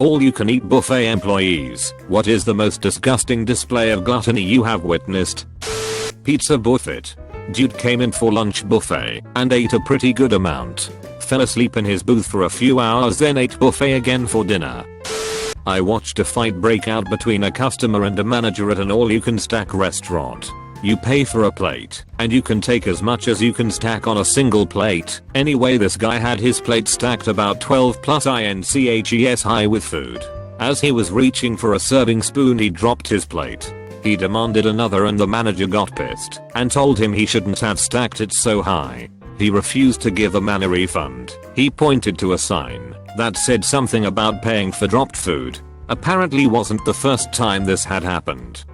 All-you-can-eat buffet employees, what is the most disgusting display of gluttony you have witnessed? Pizza buffet. Dude came in for lunch buffet and ate a pretty good amount. Fell asleep in his booth for a few hours, then ate buffet again for dinner. I watched a fight break out between a customer and a manager at an all-you-can-stack restaurant. You pay for a plate, and you can take as much as you can stack on a single plate. Anyway, this guy had his plate stacked about 12 plus inches high with food. As he was reaching for a serving spoon, he dropped his plate. He demanded another and the manager got pissed and told him he shouldn't have stacked it so high. He refused to give the man a refund. He pointed to a sign that said something about paying for dropped food. Apparently wasn't the first time this had happened.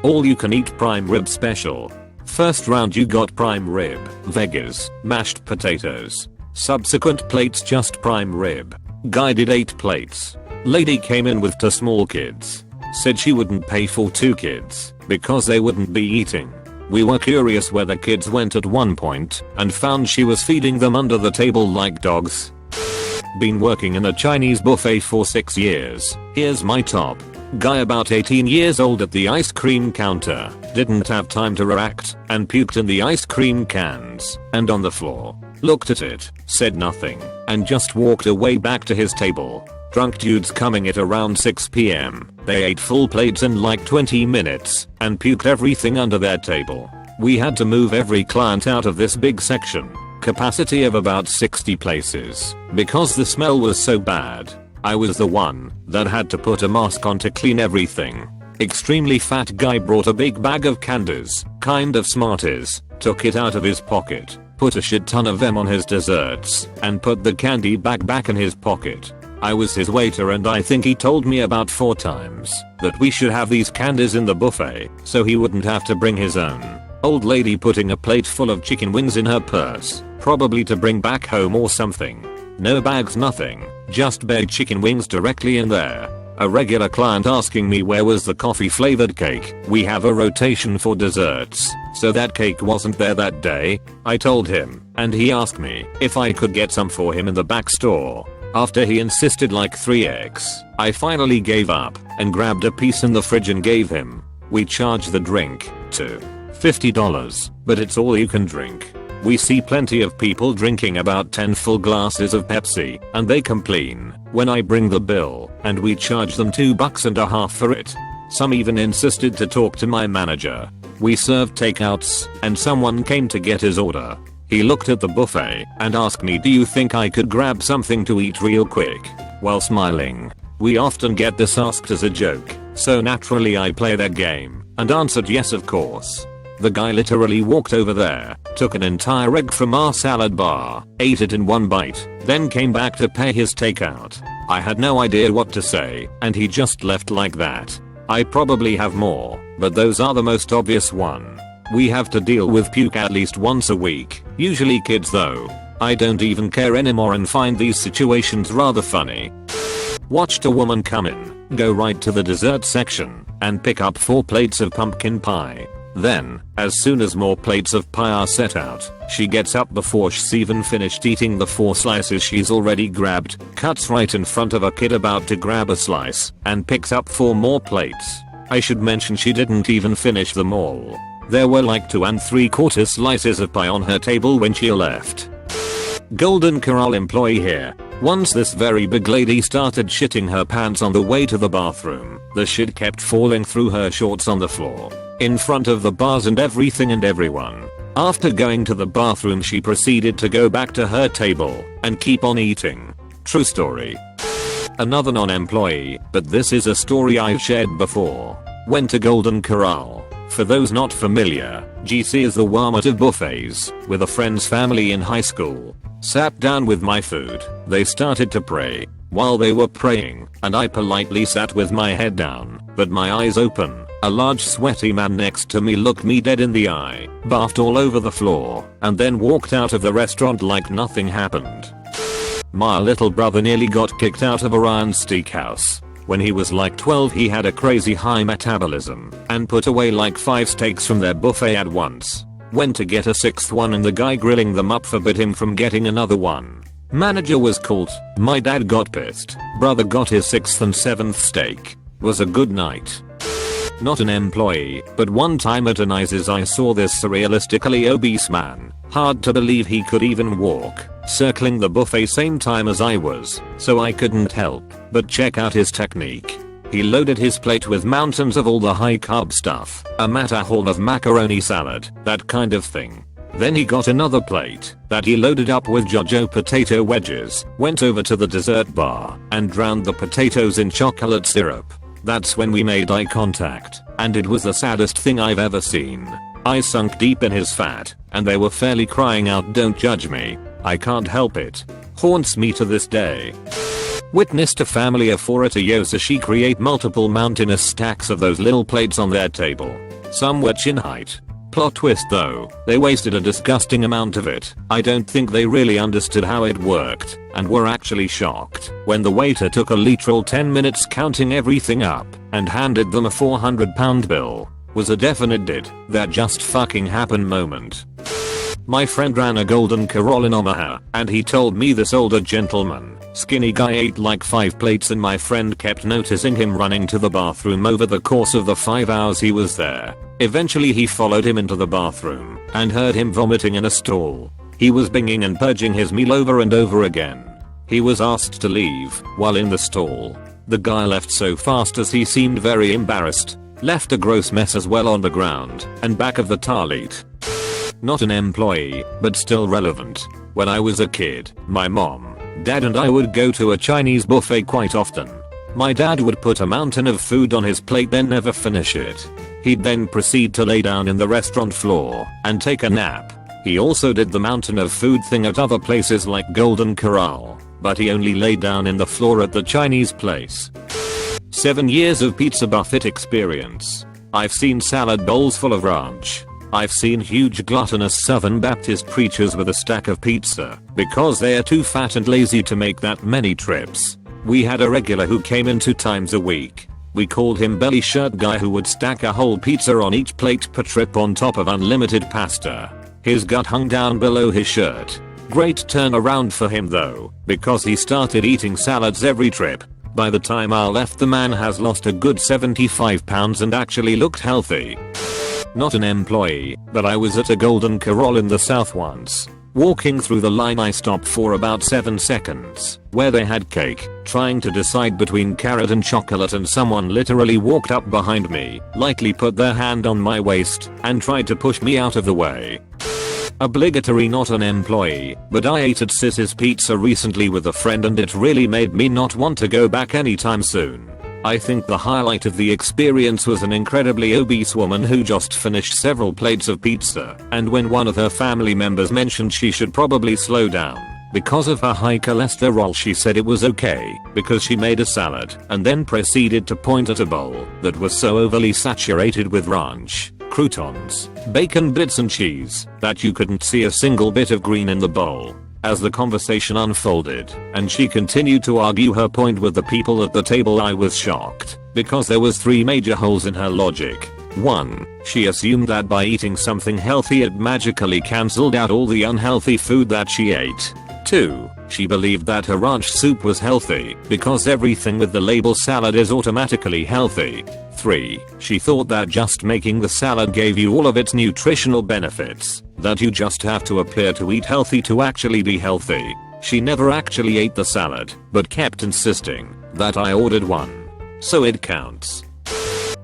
All you can eat prime rib special. First round you got prime rib, Vegas, mashed potatoes. Subsequent plates just prime rib. Guy did 8 plates. Lady came in with 2 small kids. Said she wouldn't pay for 2 kids because they wouldn't be eating. We were curious where the kids went at one point and found she was feeding them under the table like dogs. Been working in a Chinese buffet for 6 years. Here's my top. Guy about 18 years old at the ice cream counter, didn't have time to react and puked in the ice cream cans and on the floor. Looked at it, said nothing, and just walked away back to his table. Drunk dudes coming at around 6 PM. They ate full plates in like 20 minutes and puked everything under their table. We had to move every client out of this big section, capacity of about 60 places, because the smell was so bad. I was the one that had to put a mask on to clean everything. Extremely fat guy brought a big bag of candies, kind of Smarties, took it out of his pocket, put a shit ton of them on his desserts, and put the candy bag back in his pocket. I was his waiter and I think he told me about 4 times that we should have these candies in the buffet so he wouldn't have to bring his own. Old lady putting a plate full of chicken wings in her purse, probably to bring back home or something. No bags, nothing, just bare chicken wings directly in there. A regular client asking me where was the coffee flavored cake. We have a rotation for desserts, so that cake wasn't there that day. I told him, and he asked me if I could get some for him in the back store. After he insisted like 3x, I finally gave up and grabbed a piece in the fridge and gave him. We charge the drink to $50, but it's all you can drink. We see plenty of people drinking about 10 full glasses of Pepsi, and they complain when I bring the bill, and we charge them $2.50 for it. Some even insisted to talk to my manager. We served takeouts, and someone came to get his order. He looked at the buffet and asked me, "Do you think I could grab something to eat real quick?" while smiling. We often get this asked as a joke, so naturally I play that game and answered yes, of course. The guy literally walked over there, took an entire egg from our salad bar, ate it in one bite, then came back to pay his takeout. I had no idea what to say, and he just left like that. I probably have more, but those are the most obvious one. We have to deal with puke at least once a week, usually kids though. I don't even care anymore and find these situations rather funny. Watched a woman come in, go right to the dessert section, and pick up 4 plates of pumpkin pie. Then, as soon as more plates of pie are set out, she gets up before she's even finished eating the 4 slices she's already grabbed, cuts right in front of a kid about to grab a slice, and picks up 4 more plates. I should mention she didn't even finish them all. There were like 2 3/4 slices of pie on her table when she left. Golden Corral employee here. Once this very big lady started shitting her pants on the way to the bathroom. The shit kept falling through her shorts on the floor, in front of the bars and everything and everyone. After going to the bathroom, she proceeded to go back to her table and keep on eating. True story. Another non-employee, but this is a story I've shared before. Went to Golden Corral. For those not familiar, GC is the Walmart of buffets, with a friend's family in high school. Sat down with my food. They started to pray. While they were praying, and I politely sat with my head down, but my eyes open, a large sweaty man next to me looked me dead in the eye, barfed all over the floor, and then walked out of the restaurant like nothing happened. My little brother nearly got kicked out of Orion's Steakhouse. When he was like 12, he had a crazy high metabolism and put away like 5 steaks from their buffet at once. Went to get a 6th one and the guy grilling them up forbid him from getting another one. Manager was called. My dad got pissed. Brother got his 6th and 7th steak. Was a good night. Not an employee, but one time at Anice's I saw this surrealistically obese man. Hard to believe he could even walk, circling the buffet same time as I was, so I couldn't help but check out his technique. He loaded his plate with mountains of all the high carb stuff, a Matterhorn of macaroni salad, that kind of thing. Then he got another plate that he loaded up with JoJo potato wedges, went over to the dessert bar, and drowned the potatoes in chocolate syrup. That's when we made eye contact, and it was the saddest thing I've ever seen. I sunk deep in his fat, and they were fairly crying out, "Don't judge me. I can't help it." Haunts me to this day. Witnessed a family of 4 at a Yosushi create multiple mountainous stacks of those little plates on their table. Some were chin height. Plot twist though, they wasted a disgusting amount of it. I don't think they really understood how it worked, and were actually shocked when the waiter took a literal 10 minutes counting everything up, and handed them a £400 bill. Was a definite "did that just fucking happen" moment. My friend ran a Golden Corral in Omaha, and he told me this older gentleman, skinny guy, ate like 5 plates, and my friend kept noticing him running to the bathroom over the course of the 5 hours he was there. Eventually he followed him into the bathroom, and heard him vomiting in a stall. He was binging and purging his meal over and over again. He was asked to leave while in the stall. The guy left so fast as he seemed very embarrassed. Left a gross mess as well on the ground and back of the toilet. Not an employee, but still relevant. When I was a kid, my mom, dad and I would go to a Chinese buffet quite often. My dad would put a mountain of food on his plate, then never finish it. He'd then proceed to lay down in the restaurant floor and take a nap. He also did the mountain of food thing at other places like Golden Corral, but he only laid down in the floor at the Chinese place. 7 years of pizza buffet experience. I've seen salad bowls full of ranch. I've seen huge gluttonous Southern Baptist preachers with a stack of pizza because they are too fat and lazy to make that many trips. We had a regular who came in 2 times a week. We called him Belly Shirt Guy, who would stack a whole pizza on each plate per trip on top of unlimited pasta. His gut hung down below his shirt. Great turnaround for him though, because he started eating salads every trip. By the time I left, the man has lost a good 75 pounds and actually looked healthy. Not an employee, but I was at a Golden Corral in the South once. Walking through the line, I stopped for about 7 seconds, where they had cake, trying to decide between carrot and chocolate, and someone literally walked up behind me, lightly put their hand on my waist, and tried to push me out of the way. Obligatory not an employee, but I ate at Sis's Pizza recently with a friend, and it really made me not want to go back anytime soon. I think the highlight of the experience was an incredibly obese woman who just finished several plates of pizza, and when one of her family members mentioned she should probably slow down because of her high cholesterol, she said it was okay because she made a salad, and then proceeded to point at a bowl that was so overly saturated with ranch, croutons, bacon bits and cheese that you couldn't see a single bit of green in the bowl. As the conversation unfolded and she continued to argue her point with the people at the table, I was shocked because there was 3 major holes in her logic. 1. She assumed that by eating something healthy it magically cancelled out all the unhealthy food that she ate. 2. She believed that her ranch soup was healthy because everything with the label salad is automatically healthy. 3. She thought that just making the salad gave you all of its nutritional benefits, that you just have to appear to eat healthy to actually be healthy. She never actually ate the salad, but kept insisting that I ordered one. So it counts.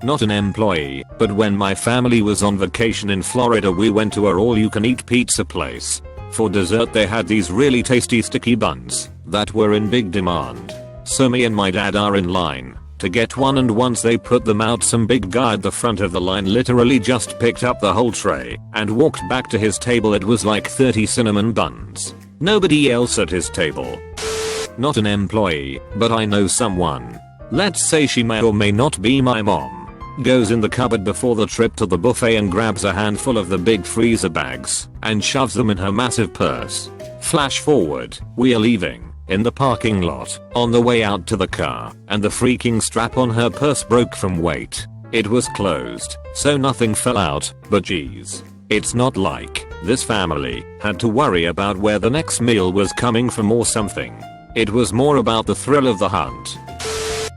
Not an employee, but when my family was on vacation in Florida, we went to a all-you-can-eat pizza place. For dessert they had these really tasty sticky buns that were in big demand. So me and my dad are in line to get one, and once they put them out, some big guy at the front of the line literally just picked up the whole tray and walked back to his table. It was like 30 cinnamon buns. Nobody else at his table. Not an employee, but I know someone. Let's say she may or may not be my mom. Goes in the cupboard before the trip to the buffet and grabs a handful of the big freezer bags and shoves them in her massive purse. Flash forward, we are leaving. In the parking lot, on the way out to the car, and the freaking strap on her purse broke from weight. It was closed, so nothing fell out, but geez. It's not like This family had to worry about where the next meal was coming from or something. It was more about the thrill of the hunt.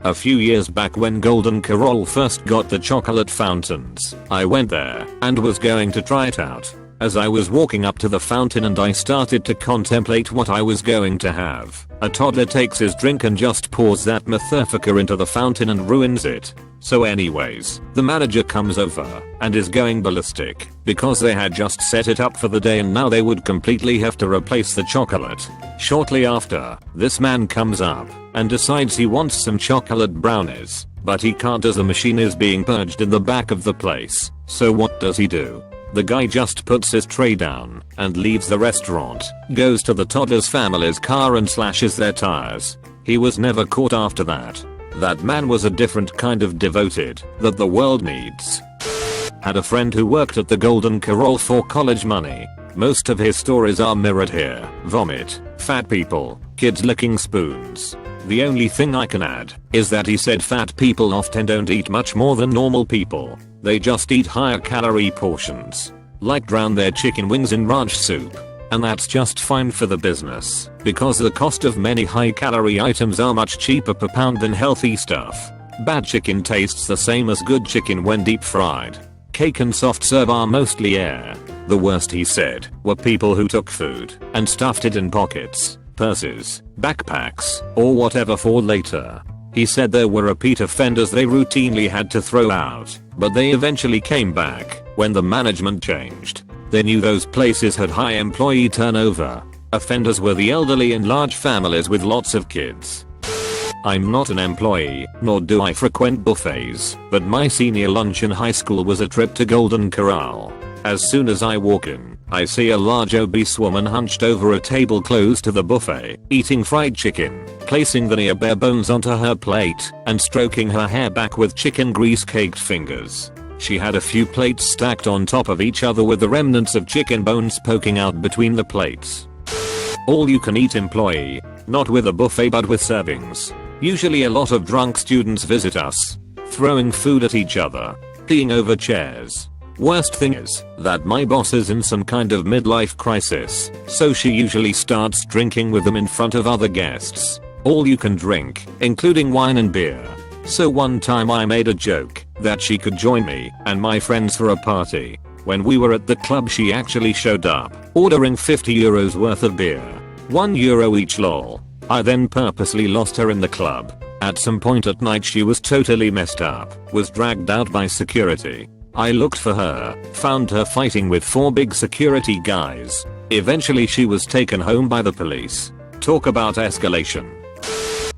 A few years back when Golden Corral first got the chocolate fountains, I went there and was going to try it out. As I was walking up to the fountain and I started to contemplate what I was going to have, a toddler takes his drink and just pours that motherfucker into the fountain and ruins it. So anyways, the manager comes over and is going ballistic because they had just set it up for the day and now they would completely have to replace the chocolate. Shortly after, this man comes up and decides he wants some chocolate brownies, but he can't as the machine is being purged in the back of the place. So what does he do? The guy just puts his tray down and leaves the restaurant, goes to the toddler's family's car and slashes their tires. He was never caught after that. That man was a different kind of devoted that the world needs. Had a friend who worked at the Golden Corral for college money. Most of his stories are mirrored here. Vomit, fat people, kids licking spoons. The only thing I can add is that he said fat people often don't eat much more than normal people. They just eat higher calorie portions. Like drown their chicken wings in ranch soup. And that's just fine for the business, because the cost of many high calorie items are much cheaper per pound than healthy stuff. Bad chicken tastes the same as good chicken when deep fried. Cake and soft serve are mostly air. The worst, he said, were people who took food and stuffed it in pockets, purses, backpacks, or whatever for later. He said there were repeat offenders they routinely had to throw out, but they eventually came back when the management changed. They knew those places had high employee turnover. Offenders were the elderly and large families with lots of kids. I'm not an employee, nor do I frequent buffets, but my senior lunch in high school was a trip to Golden Corral. As soon as I walk in, I see a large obese woman hunched over a table close to the buffet, eating fried chicken, placing the near bare bones onto her plate, and stroking her hair back with chicken grease caked fingers. She had a few plates stacked on top of each other with the remnants of chicken bones poking out between the plates. All you can eat employee, not with a buffet but with servings. Usually a lot of drunk students visit us, throwing food at each other, peeing over chairs. Worst thing is that my boss is in some kind of midlife crisis, so she usually starts drinking with them in front of other guests. All you can drink, including wine and beer. So one time I made a joke that she could join me and my friends for a party. When we were at the club she actually showed up, ordering €50 worth of beer. €1 each lol. I then purposely lost her in the club. At some point at night she was totally messed up, was dragged out by security. I looked for her, found her fighting with 4 big security guys. Eventually she was taken home by the police. Talk about escalation.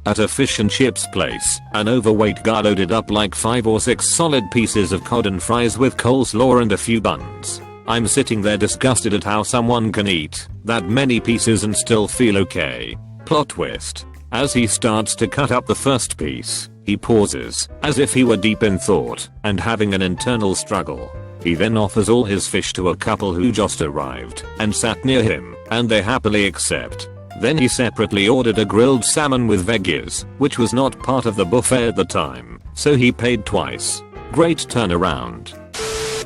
At a fish and chips place, an overweight guy loaded up like 5 or 6 solid pieces of cod and fries with coleslaw and a few buns. I'm sitting there disgusted at how someone can eat that many pieces and still feel okay. Plot twist. As he starts to cut up the first piece, he pauses, as if he were deep in thought and having an internal struggle. He then offers all his fish to a couple who just arrived and sat near him, and they happily accept. Then he separately ordered a grilled salmon with veggies, which was not part of the buffet at the time, so he paid twice. Great turnaround.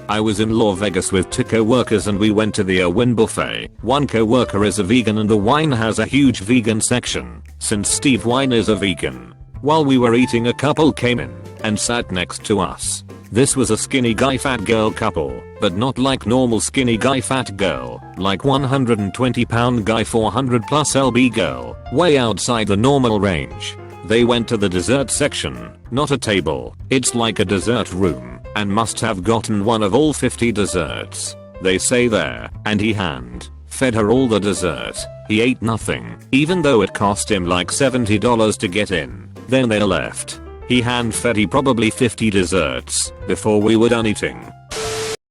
I was in Las Vegas with 2 co-workers and we went to the Wine buffet. One co-worker is a vegan and the wine has a huge vegan section, since Steve Wine is a vegan. While we were eating a couple came in and sat next to us. This was a skinny guy fat girl couple, but not like normal skinny guy fat girl, like 120 pound guy 400 plus lb girl, way outside the normal range. They went to the dessert section, not a table, it's like a dessert room, and must have gotten one of all 50 desserts. They say there, and he hand fed her all the dessert. He ate nothing, even though it cost him like $70 to get in. Then they left. He hand fed probably 50 desserts before we were done eating.